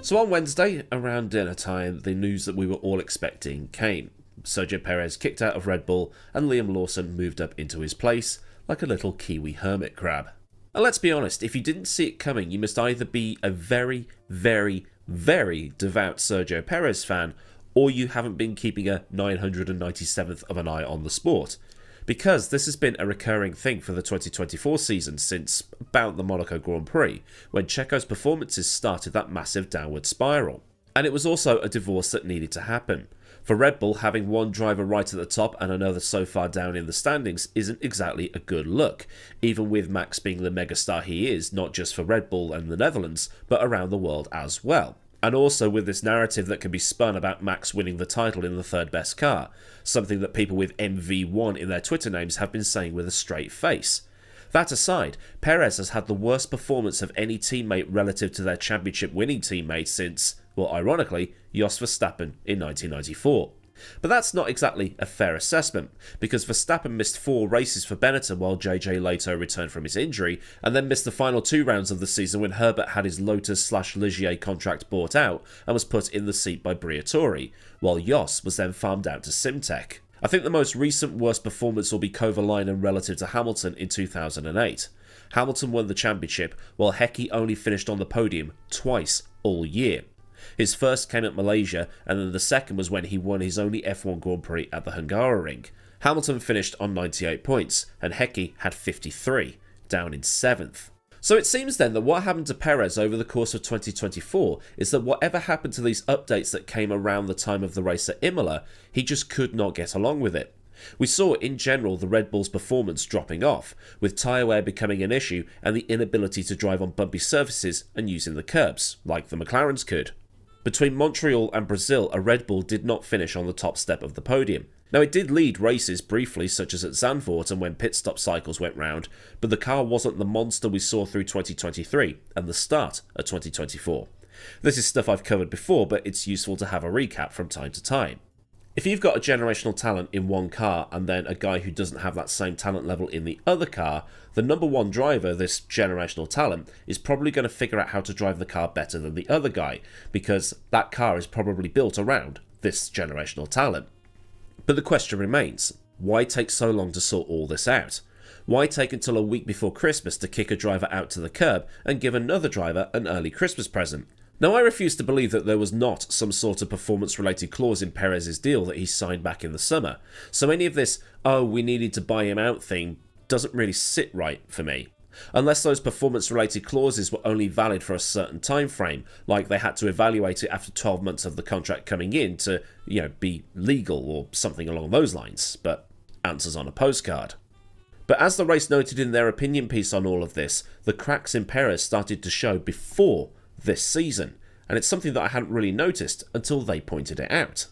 So on Wednesday, around dinner time, the news that we were all expecting came. Sergio Perez kicked out of Red Bull and Liam Lawson moved up into his place like a little Kiwi hermit crab. And let's be honest, if you didn't see it coming, you must either be a very, very, very devout Sergio Perez fan, or you haven't been keeping a 997th of an eye on the sport. Because this has been a recurring thing for the 2024 season since about the Monaco Grand Prix, when Checo's performances started that massive downward spiral. And it was also a divorce that needed to happen. For Red Bull, having one driver right at the top and another so far down in the standings isn't exactly a good look, even with Max being the megastar he is, not just for Red Bull and the Netherlands, but around the world as well. And also with this narrative that can be spun about Max winning the title in the third best car, something that people with MV1 in their Twitter names have been saying with a straight face. That aside, Perez has had the worst performance of any teammate relative to their championship winning teammate since, well, ironically, Jos Verstappen in 1994. But that's not exactly a fair assessment, because Verstappen missed 4 races for Benetton while JJ Leto returned from his injury, and then missed the final 2 rounds of the season when Herbert had his Lotus/Ligier contract bought out and was put in the seat by Briatore, while Jos was then farmed out to Simtech. I think the most recent worst performance will be Kovalainen relative to Hamilton in 2008. Hamilton won the championship, while Hickey only finished on the podium twice all year. His first came at Malaysia, and then the second was when he won his only F1 Grand Prix at the Hungaroring. Hamilton finished on 98 points, and Hickey had 53, down in 7th. So it seems then that what happened to Perez over the course of 2024 is that whatever happened to these updates that came around the time of the race at Imola, he just could not get along with it. We saw in general the Red Bull's performance dropping off, with tyre wear becoming an issue and the inability to drive on bumpy surfaces and using the curbs, like the McLarens could. Between Montreal and Brazil, a Red Bull did not finish on the top step of the podium. Now it did lead races briefly, such as at Zandvoort and when pit stop cycles went round, but the car wasn't the monster we saw through 2023 and the start of 2024. This is stuff I've covered before, but it's useful to have a recap from time to time. If you've got a generational talent in one car and then a guy who doesn't have that same talent level in the other car, the number one driver, this generational talent, is probably going to figure out how to drive the car better than the other guy, because that car is probably built around this generational talent. But the question remains, why take so long to sort all this out? Why take until a week before Christmas to kick a driver out to the curb and give another driver an early Christmas present? Now, I refuse to believe that there was not some sort of performance-related clause in Perez's deal that he signed back in the summer, so any of this, oh, we needed to buy him out thing doesn't really sit right for me. Unless those performance-related clauses were only valid for a certain time frame, like they had to evaluate it after 12 months of the contract coming in to, be legal or something along those lines, but answers on a postcard. But as the race noted in their opinion piece on all of this, the cracks in Perez started to show before this season, and it's something that I hadn't really noticed until they pointed it out.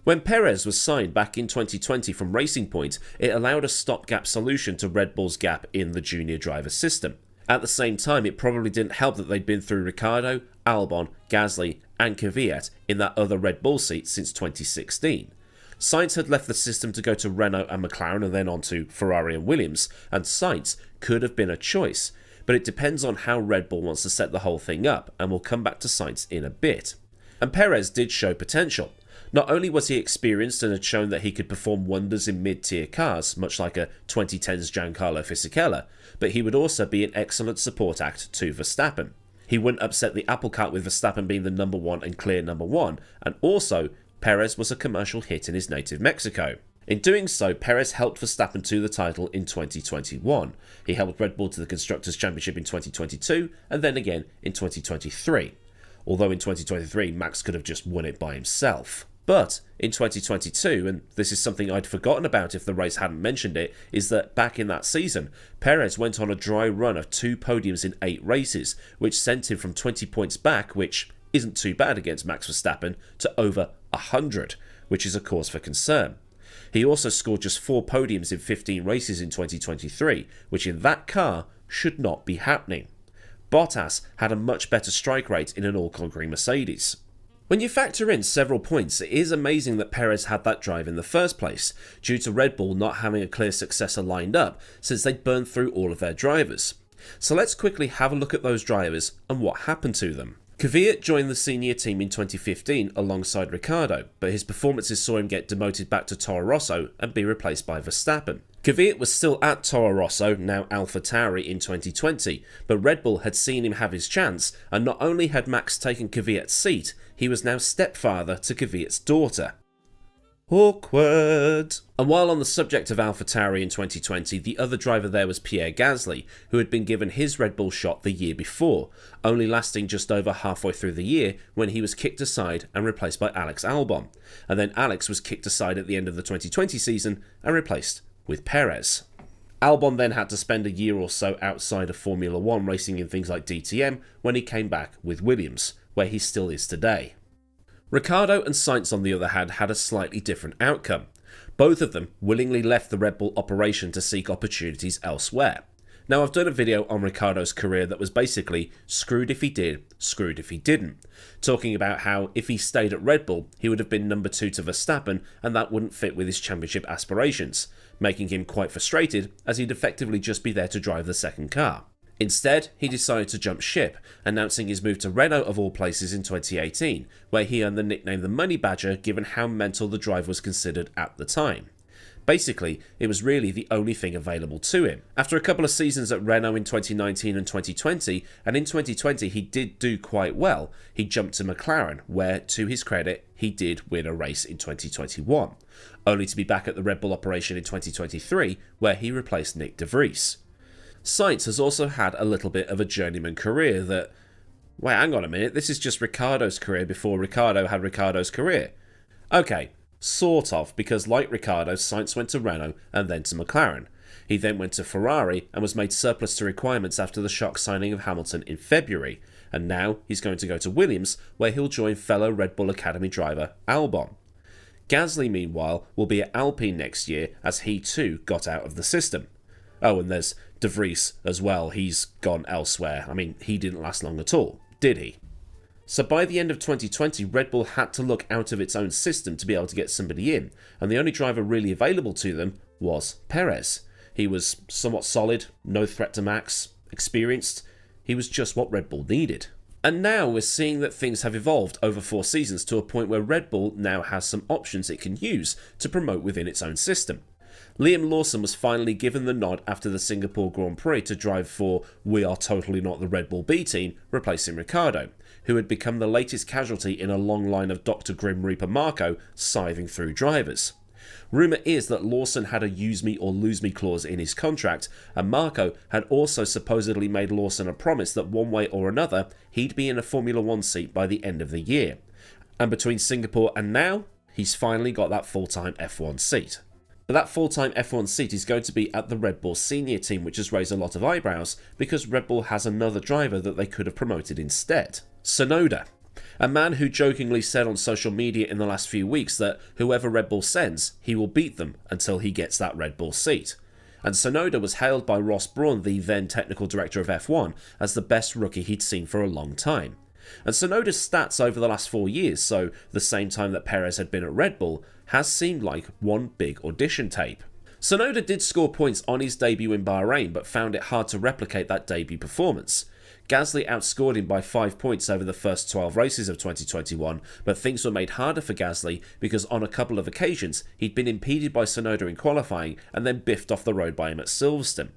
When Perez was signed back in 2020 from Racing Point, it allowed a stopgap solution to Red Bull's gap in the junior driver system. At the same time, it probably didn't help that they'd been through Ricciardo, Albon, Gasly and Kvyat in that other Red Bull seat since 2016. Sainz had left the system to go to Renault and McLaren and then on to Ferrari and Williams, and Sainz could have been a choice, but it depends on how Red Bull wants to set the whole thing up, and we'll come back to Sainz in a bit. And Perez did show potential. Not only was he experienced and had shown that he could perform wonders in mid-tier cars, much like a 2010's Giancarlo Fisichella, but he would also be an excellent support act to Verstappen. He wouldn't upset the apple cart with Verstappen being the number one and clear number one, and also, Perez was a commercial hit in his native Mexico. In doing so, Perez helped Verstappen to the title in 2021. He helped Red Bull to the Constructors' Championship in 2022, and then again in 2023. Although in 2023, Max could have just won it by himself. But in 2022, and this is something I'd forgotten about if the race hadn't mentioned it, is that back in that season, Perez went on a dry run of 2 podiums in 8 races, which sent him from 20 points back, which isn't too bad against Max Verstappen, to over 100, which is a cause for concern. He also scored just 4 podiums in 15 races in 2023, which in that car should not be happening. Bottas had a much better strike rate in an all-conquering Mercedes. When you factor in several points, it is amazing that Perez had that drive in the first place, due to Red Bull not having a clear successor lined up since they'd burned through all of their drivers. So let's quickly have a look at those drivers and what happened to them. Kvyat joined the senior team in 2015 alongside Ricciardo, but his performances saw him get demoted back to Toro Rosso and be replaced by Verstappen. Kvyat was still at Toro Rosso, now AlphaTauri, in 2020, but Red Bull had seen him have his chance, and not only had Max taken Kvyat's seat, he was now stepfather to Kvyat's daughter. Awkward. And while on the subject of AlphaTauri in 2020, the other driver there was Pierre Gasly, who had been given his Red Bull shot the year before, only lasting just over halfway through the year when he was kicked aside and replaced by Alex Albon. And then Alex was kicked aside at the end of the 2020 season and replaced with Perez. Albon then had to spend a year or so outside of Formula 1 racing in things like DTM when he came back with Williams, where he still is today. Ricciardo and Sainz, on the other hand, had a slightly different outcome. Both of them willingly left the Red Bull operation to seek opportunities elsewhere. Now, I've done a video on Ricciardo's career that was basically screwed if he did, screwed if he didn't, talking about how if he stayed at Red Bull, he would have been number 2 to Verstappen, and that wouldn't fit with his championship aspirations, making him quite frustrated as he'd effectively just be there to drive the second car. Instead, he decided to jump ship, announcing his move to Renault of all places in 2018, where he earned the nickname the Money Badger given how mental the drive was considered at the time. Basically, it was really the only thing available to him. After a couple of seasons at Renault in 2019 and 2020, and in 2020 he did do quite well, he jumped to McLaren, where, to his credit, he did win a race in 2021, only to be back at the Red Bull operation in 2023, where he replaced Nick de Vries. Sainz has also had a little bit of a journeyman career that... Wait, hang on a minute, this is just Ricciardo's career before Ricciardo had Ricciardo's career. Okay, sort of, because like Ricciardo, Sainz went to Renault and then to McLaren. He then went to Ferrari and was made surplus to requirements after the shock signing of Hamilton in February, and now he's going to go to Williams, where he'll join fellow Red Bull Academy driver Albon. Gasly, meanwhile, will be at Alpine next year as he too got out of the system. Oh, and there's de Vries as well, he's gone elsewhere. I mean, he didn't last long at all, did he? So by the end of 2020, Red Bull had to look out of its own system to be able to get somebody in, and the only driver really available to them was Perez. He was somewhat solid, no threat to Max, experienced. He was just what Red Bull needed. And now we're seeing that things have evolved over 4 seasons to a point where Red Bull now has some options it can use to promote within its own system. Liam Lawson was finally given the nod after the Singapore Grand Prix to drive for We Are Totally Not the Red Bull B team, replacing Ricciardo, who had become the latest casualty in a long line of Dr. Grim Reaper Marco scything through drivers. Rumour is that Lawson had a use me or lose me clause in his contract, and Marco had also supposedly made Lawson a promise that one way or another he'd be in a Formula 1 seat by the end of the year. And between Singapore and now, he's finally got that full-time F1 seat. But that full-time F1 seat is going to be at the Red Bull senior team, which has raised a lot of eyebrows because Red Bull has another driver that they could have promoted instead. Tsunoda. A man who jokingly said on social media in the last few weeks that whoever Red Bull sends, he will beat them until he gets that Red Bull seat. And Tsunoda was hailed by Ross Brawn, the then technical director of F1, as the best rookie he'd seen for a long time. And Tsunoda's stats over the last 4 years, so the same time that Perez had been at Red Bull, has seemed like one big audition tape. Tsunoda did score points on his debut in Bahrain, but found it hard to replicate that debut performance. Gasly outscored him by 5 points over the first 12 races of 2021, but things were made harder for Gasly because on a couple of occasions he'd been impeded by Tsunoda in qualifying and then biffed off the road by him at Silverstone.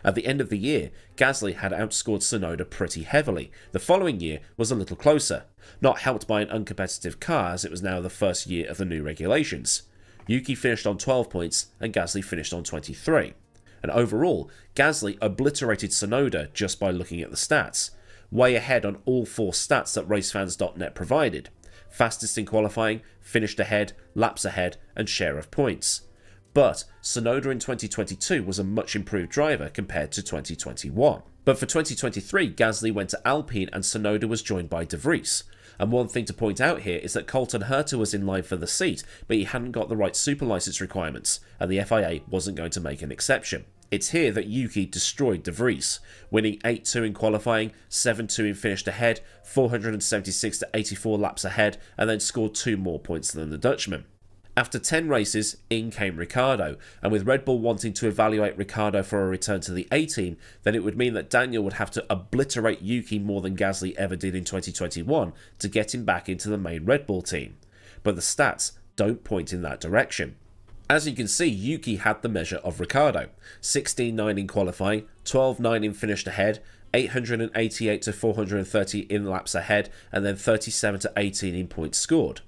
At the end of the year, Gasly had outscored Tsunoda pretty heavily. The following year was a little closer, not helped by an uncompetitive car as it was now the first year of the new regulations. Yuki finished on 12 points and Gasly finished on 23. And overall, Gasly obliterated Tsunoda just by looking at the stats, way ahead on all 4 stats that racefans.net provided: fastest in qualifying, finished ahead, laps ahead, and share of points. But Tsunoda in 2022 was a much improved driver compared to 2021. But for 2023, Gasly went to Alpine and Tsunoda was joined by de Vries. And one thing to point out here is that Colton Herta was in line for the seat, but he hadn't got the right super license requirements, and the FIA wasn't going to make an exception. It's here that Yuki destroyed de Vries, winning 8-2 in qualifying, 7-2 in finished ahead, 476 to 84 laps ahead, and then scored 2 more points than the Dutchman. After 10 races, in came Ricciardo, and with Red Bull wanting to evaluate Ricciardo for a return to the A team, then it would mean that Daniel would have to obliterate Yuki more than Gasly ever did in 2021 to get him back into the main Red Bull team. But the stats don't point in that direction. As you can see, Yuki had the measure of Ricciardo: 16.9 in qualifying, 12.9 in finished ahead, 888 to 430 in laps ahead, and then 37 to 18 in points scored.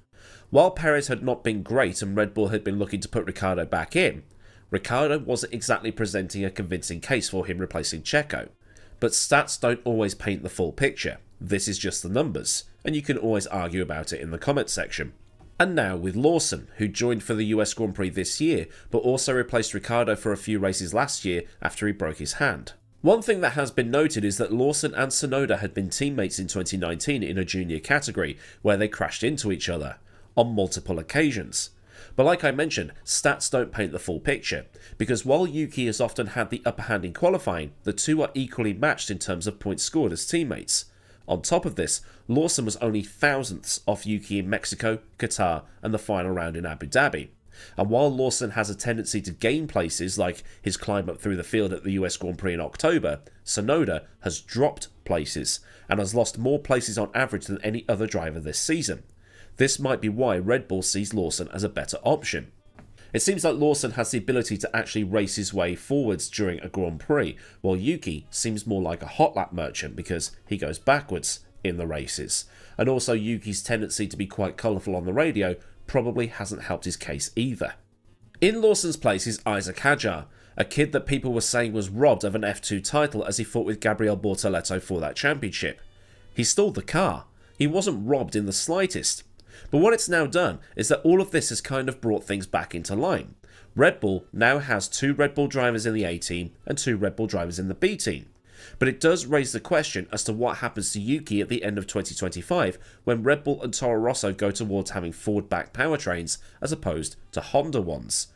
While Perez had not been great and Red Bull had been looking to put Ricciardo back in, Ricciardo wasn't exactly presenting a convincing case for him replacing Checo. But stats don't always paint the full picture. This is just the numbers, and you can always argue about it in the comments section. And now with Lawson, who joined for the US Grand Prix this year, but also replaced Ricciardo for a few races last year after he broke his hand. One thing that has been noted is that Lawson and Tsunoda had been teammates in 2019 in a junior category, where they crashed into each other, on multiple occasions. But like I mentioned, stats don't paint the full picture, because while Yuki has often had the upper hand in qualifying, the two are equally matched in terms of points scored as teammates. On top of this, Lawson was only thousandths off Yuki in Mexico, Qatar, and the final round in Abu Dhabi. And while Lawson has a tendency to gain places, like his climb up through the field at the US Grand Prix in October, Tsunoda has dropped places, and has lost more places on average than any other driver this season. This might be why Red Bull sees Lawson as a better option. It seems like Lawson has the ability to actually race his way forwards during a Grand Prix, while Yuki seems more like a hot lap merchant because he goes backwards in the races. And also Yuki's tendency to be quite colourful on the radio probably hasn't helped his case either. In Lawson's place is Isaac Hadjar, a kid that people were saying was robbed of an F2 title as he fought with Gabriel Bortoleto for that championship. He stole the car. He wasn't robbed in the slightest. But what it's now done is that all of this has kind of brought things back into line. Red Bull now has 2 Red Bull drivers in the A team and 2 Red Bull drivers in the B team. But it does raise the question as to what happens to Yuki at the end of 2025 when Red Bull and Toro Rosso go towards having Ford-backed powertrains as opposed to Honda ones.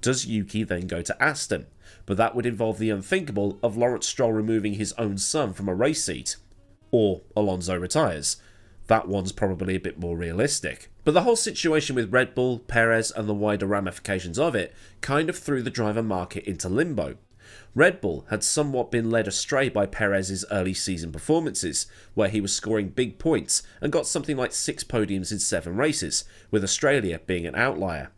Does Yuki then go to Aston? But that would involve the unthinkable of Lawrence Stroll removing his own son from a race seat. Or Alonso retires. That one's probably a bit more realistic. But the whole situation with Red Bull, Perez and the wider ramifications of it kind of threw the driver market into limbo. Red Bull had somewhat been led astray by Perez's early season performances, where he was scoring big points and got something like 6 podiums in 7 races, with Australia being an outlier.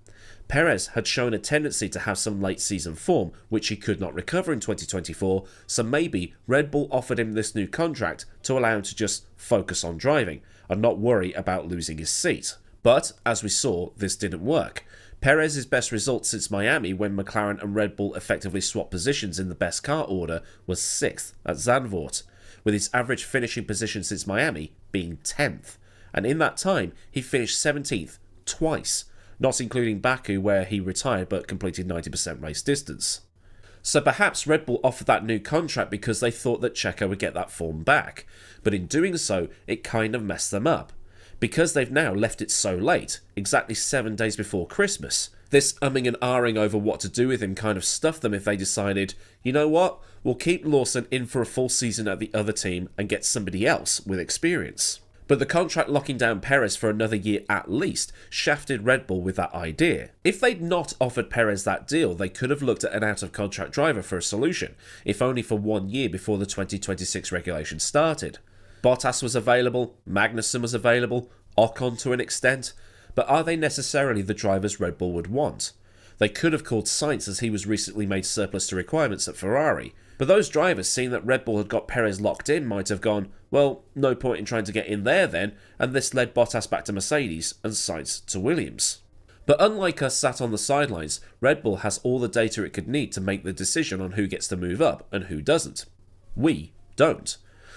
Perez had shown a tendency to have some late season form, which he could not recover in 2024, so maybe Red Bull offered him this new contract to allow him to just focus on driving and not worry about losing his seat. But, as we saw, this didn't work. Perez's best result since Miami, when McLaren and Red Bull effectively swapped positions in the best car order, was 6th at Zandvoort, with his average finishing position since Miami being 10th. And in that time, he finished 17th twice, not including Baku, where he retired but completed 90% race distance. So perhaps Red Bull offered that new contract because they thought that Checo would get that form back, but in doing so, it kind of messed them up. Because they've now left it so late, exactly 7 days before Christmas, this umming and ahhing over what to do with him kind of stuffed them if they decided, you know what, we'll keep Lawson in for a full season at the other team and get somebody else with experience. But the contract locking down Perez for another year at least shafted Red Bull with that idea. If they'd not offered Perez that deal, they could have looked at an out-of-contract driver for a solution, if only for 1 year before the 2026 regulation started. Bottas was available, Magnussen was available, Ocon to an extent, but are they necessarily the drivers Red Bull would want? They could have called Sainz, as he was recently made surplus to requirements at Ferrari. But those drivers, seeing that Red Bull had got Perez locked in, might have gone, well, no point in trying to get in there then, and this led Bottas back to Mercedes and Sainz to Williams. But unlike us sat on the sidelines, Red Bull has all the data it could need to make the decision on who gets to move up and who doesn't. We don't.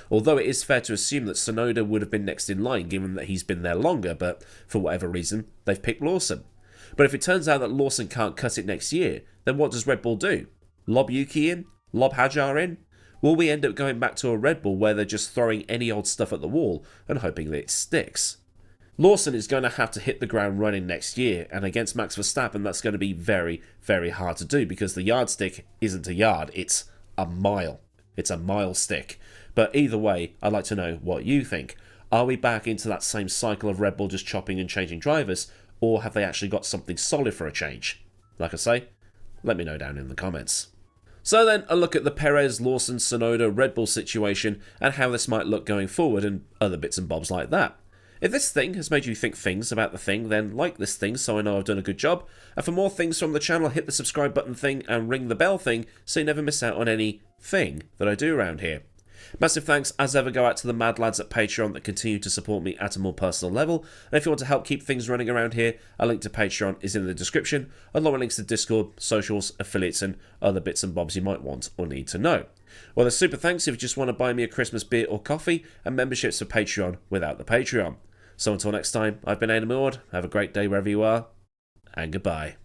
Although it is fair to assume that Tsunoda would have been next in line given that he's been there longer, but for whatever reason, they've picked Lawson. But if it turns out that Lawson can't cut it next year, then what does Red Bull do? Lob Yuki in? Lob Hadjar in? Will we end up going back to a Red Bull where they're just throwing any old stuff at the wall and hoping that it sticks? Lawson is going to have to hit the ground running next year, and against Max Verstappen that's going to be very, very hard to do because the yardstick isn't a yard, it's a mile. It's a mile stick. But either way, I'd like to know what you think. Are we back into that same cycle of Red Bull just chopping and changing drivers, or have they actually got something solid for a change? Like I say, let me know down in the comments. So then, a look at the Perez, Lawson, Tsunoda, Red Bull situation and how this might look going forward and other bits and bobs like that. If this thing has made you think things about the thing, then like this thing so I know I've done a good job. And for more things from the channel, hit the subscribe button thing and ring the bell thing so you never miss out on any thing that I do around here. Massive thanks as ever go out to the mad lads at Patreon that continue to support me at a more personal level. And if you want to help keep things running around here, a link to Patreon is in the description, along with links to Discord, socials, affiliates and other bits and bobs you might want or need to know. Well, a super thanks if you just want to buy me a Christmas beer or coffee, and memberships for Patreon without the Patreon. So until next time, I've been Millward. Have a great day wherever you are, and goodbye.